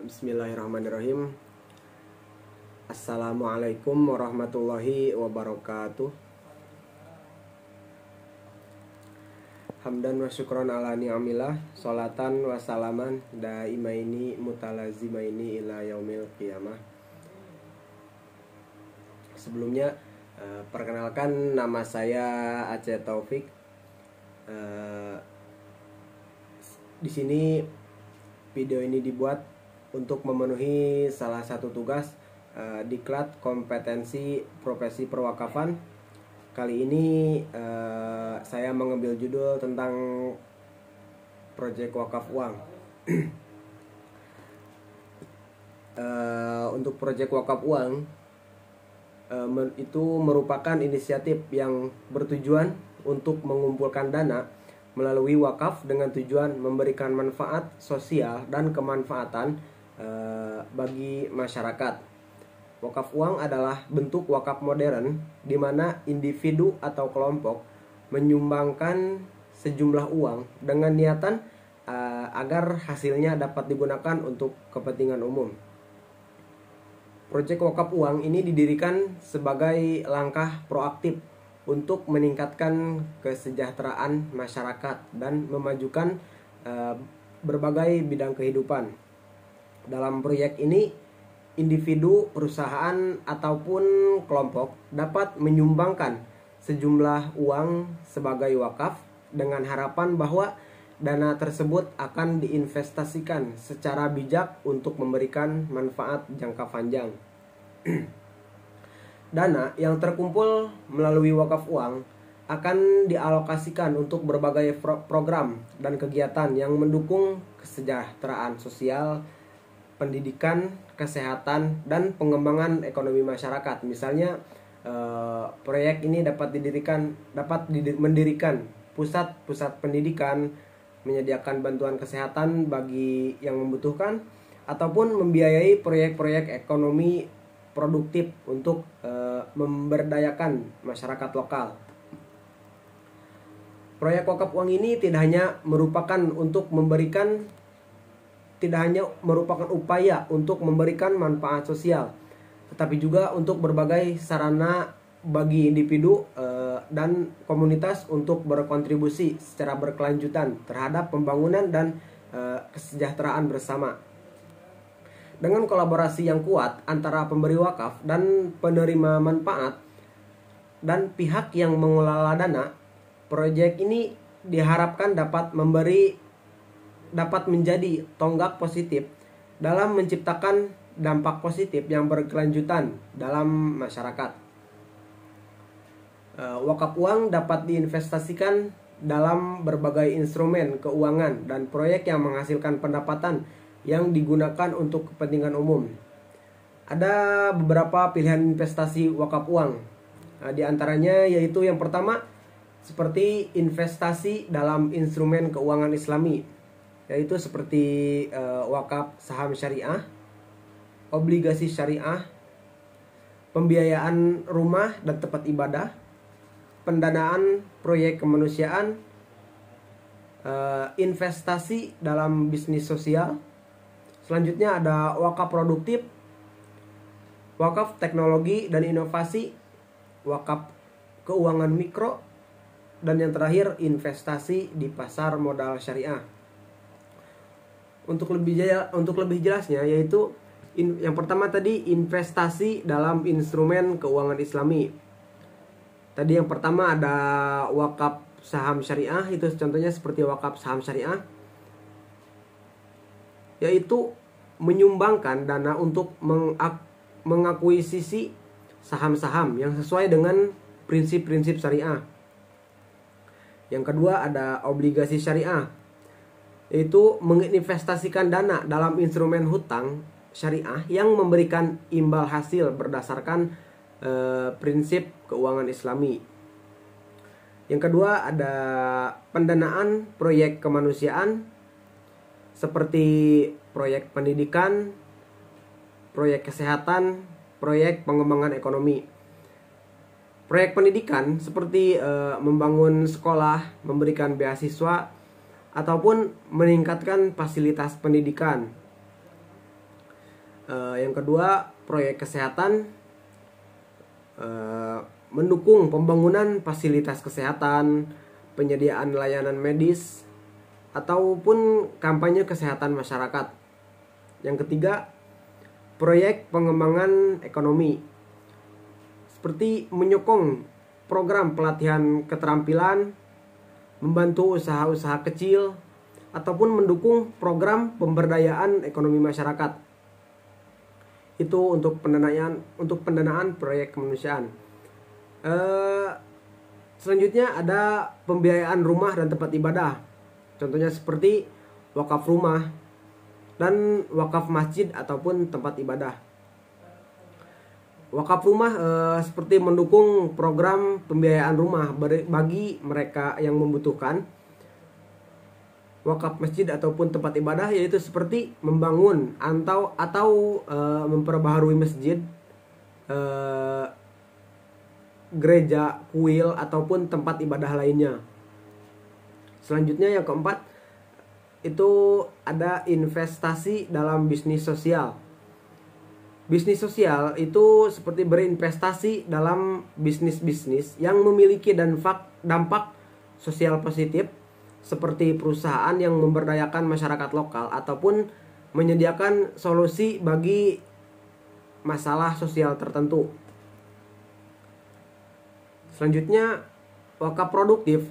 Bismillahirrahmanirrahim. Assalamualaikum warahmatullahi wabarakatuh. Hamdan wa syukron ala ni'amillah, sholatan wa salaman daimaini mutalazimaini ila yaumil qiyamah. Sebelumnya perkenalkan, nama saya Aceh Taufik. Di sini video ini dibuat untuk memenuhi salah satu tugas diklat kompetensi profesi perwakafan. Kali ini saya mengambil judul tentang proyek wakaf uang. Untuk proyek wakaf uang itu merupakan inisiatif yang bertujuan untuk mengumpulkan dana melalui wakaf dengan tujuan memberikan manfaat sosial dan kemanfaatan bagi masyarakat. Wakaf uang adalah bentuk wakaf modern di mana individu atau kelompok menyumbangkan sejumlah uang dengan niatan agar hasilnya dapat digunakan untuk kepentingan umum. Proyek wakaf uang ini didirikan sebagai langkah proaktif untuk meningkatkan kesejahteraan masyarakat dan memajukan berbagai bidang kehidupan. Dalam proyek ini, individu, perusahaan, ataupun kelompok dapat menyumbangkan sejumlah uang sebagai wakaf dengan harapan bahwa dana tersebut akan diinvestasikan secara bijak untuk memberikan manfaat jangka panjang. Dana yang terkumpul melalui wakaf uang akan dialokasikan untuk berbagai program dan kegiatan yang mendukung kesejahteraan sosial, pendidikan, kesehatan, dan pengembangan ekonomi masyarakat. Misalnya, proyek ini dapat mendirikan pusat-pusat pendidikan, menyediakan bantuan kesehatan bagi yang membutuhkan, ataupun membiayai proyek-proyek ekonomi produktif untuk memberdayakan masyarakat lokal. Proyek wakaf uang ini tidak hanya merupakan upaya untuk memberikan manfaat sosial, tetapi juga untuk berbagai sarana bagi individu dan komunitas untuk berkontribusi secara berkelanjutan terhadap pembangunan dan kesejahteraan bersama. Dengan kolaborasi yang kuat antara pemberi wakaf dan penerima manfaat dan pihak yang mengelola dana, proyek ini diharapkan dapat menjadi tonggak positif dalam menciptakan dampak positif yang berkelanjutan dalam masyarakat. Wakaf uang dapat diinvestasikan dalam berbagai instrumen keuangan dan proyek yang menghasilkan pendapatan yang digunakan untuk kepentingan umum. Ada beberapa pilihan investasi wakaf uang. Di antaranya yaitu yang pertama, seperti investasi dalam instrumen keuangan Islami, yaitu seperti wakaf saham syariah, obligasi syariah, pembiayaan rumah dan tempat ibadah, pendanaan proyek kemanusiaan, investasi dalam bisnis sosial. Selanjutnya ada wakaf produktif, wakaf teknologi dan inovasi, wakaf keuangan mikro, dan yang terakhir investasi di pasar modal syariah. Untuk lebih jelasnya yaitu yang pertama tadi investasi dalam instrumen keuangan Islami. Tadi yang pertama ada wakaf saham syariah, itu contohnya seperti wakaf saham syariah, yaitu menyumbangkan dana untuk mengakuisisi saham-saham yang sesuai dengan prinsip-prinsip syariah. Yang kedua ada obligasi syariah, yaitu menginvestasikan dana dalam instrumen hutang syariah yang memberikan imbal hasil berdasarkan prinsip keuangan Islami. Yang kedua ada pendanaan proyek kemanusiaan seperti proyek pendidikan, proyek kesehatan, proyek pengembangan ekonomi. Proyek pendidikan seperti membangun sekolah, memberikan beasiswa, ataupun meningkatkan fasilitas pendidikan. Yang kedua, proyek kesehatan, mendukung pembangunan fasilitas kesehatan, penyediaan layanan medis, ataupun kampanye kesehatan masyarakat. Yang ketiga, proyek pengembangan ekonomi, seperti menyokong program pelatihan keterampilan, membantu usaha-usaha kecil, ataupun mendukung program pemberdayaan ekonomi masyarakat. Itu untuk pendanaan proyek kemanusiaan. Selanjutnya ada pembiayaan rumah dan tempat ibadah. Contohnya seperti wakaf rumah dan wakaf masjid ataupun tempat ibadah. Wakaf rumah seperti mendukung program pembiayaan rumah bagi mereka yang membutuhkan. Wakaf masjid ataupun tempat ibadah yaitu seperti membangun atau memperbaharui masjid, gereja, kuil ataupun tempat ibadah lainnya. Selanjutnya yang keempat itu ada investasi dalam bisnis sosial. Bisnis sosial itu seperti berinvestasi dalam bisnis-bisnis yang memiliki dampak sosial positif, seperti perusahaan yang memberdayakan masyarakat lokal ataupun menyediakan solusi bagi masalah sosial tertentu. Selanjutnya, wakaf produktif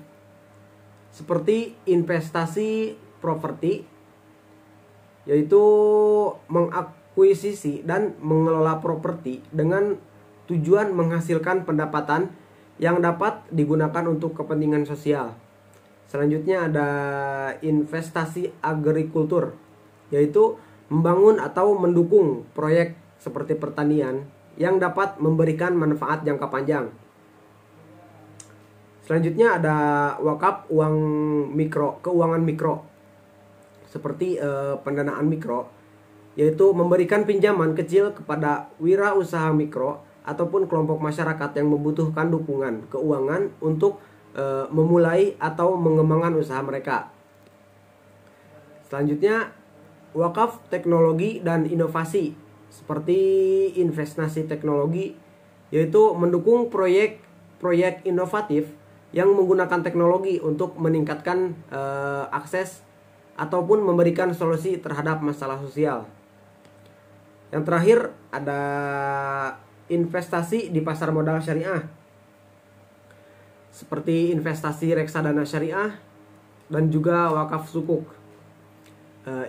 seperti investasi properti, yaitu mengakuisisi dan mengelola properti dengan tujuan menghasilkan pendapatan yang dapat digunakan untuk kepentingan sosial. Selanjutnya ada investasi agrikultur, yaitu membangun atau mendukung proyek seperti pertanian yang dapat memberikan manfaat jangka panjang. Selanjutnya ada wakaf keuangan mikro, seperti pendanaan mikro, yaitu memberikan pinjaman kecil kepada wirausaha mikro ataupun kelompok masyarakat yang membutuhkan dukungan keuangan untuk memulai atau mengembangkan usaha mereka. Selanjutnya, wakaf teknologi dan inovasi, seperti investasi teknologi, yaitu mendukung proyek inovatif yang menggunakan teknologi untuk meningkatkan akses ataupun memberikan solusi terhadap masalah sosial. Yang terakhir ada investasi di pasar modal syariah, seperti investasi reksadana syariah dan juga wakaf sukuk.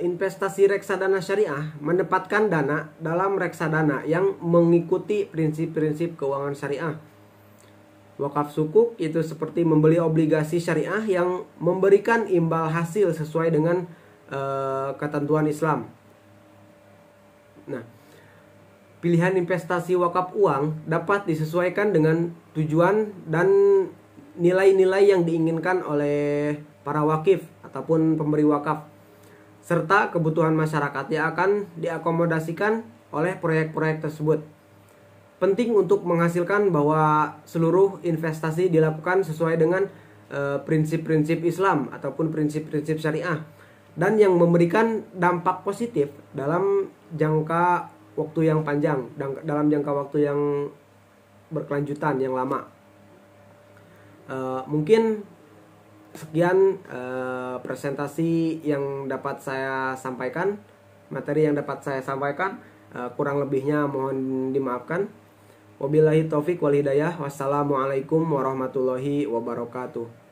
Investasi reksadana syariah menempatkan dana dalam reksadana yang mengikuti prinsip-prinsip keuangan syariah. Wakaf sukuk itu seperti membeli obligasi syariah yang memberikan imbal hasil sesuai dengan ketentuan Islam. Nah, pilihan investasi wakaf uang dapat disesuaikan dengan tujuan dan nilai-nilai yang diinginkan oleh para wakif ataupun pemberi wakaf, serta kebutuhan masyarakat yang akan diakomodasikan oleh proyek-proyek tersebut. Penting untuk menghasilkan bahwa seluruh investasi dilakukan sesuai dengan prinsip-prinsip Islam ataupun prinsip-prinsip syariah dan yang memberikan dampak positif dalam jangka waktu yang panjang, dalam jangka waktu yang berkelanjutan, yang lama. Mungkin sekian presentasi yang dapat saya sampaikan, materi yang dapat saya sampaikan. Kurang lebihnya mohon dimaafkan. Wabillahi taufik wal hidayah. Wassalamualaikum warahmatullahi wabarakatuh.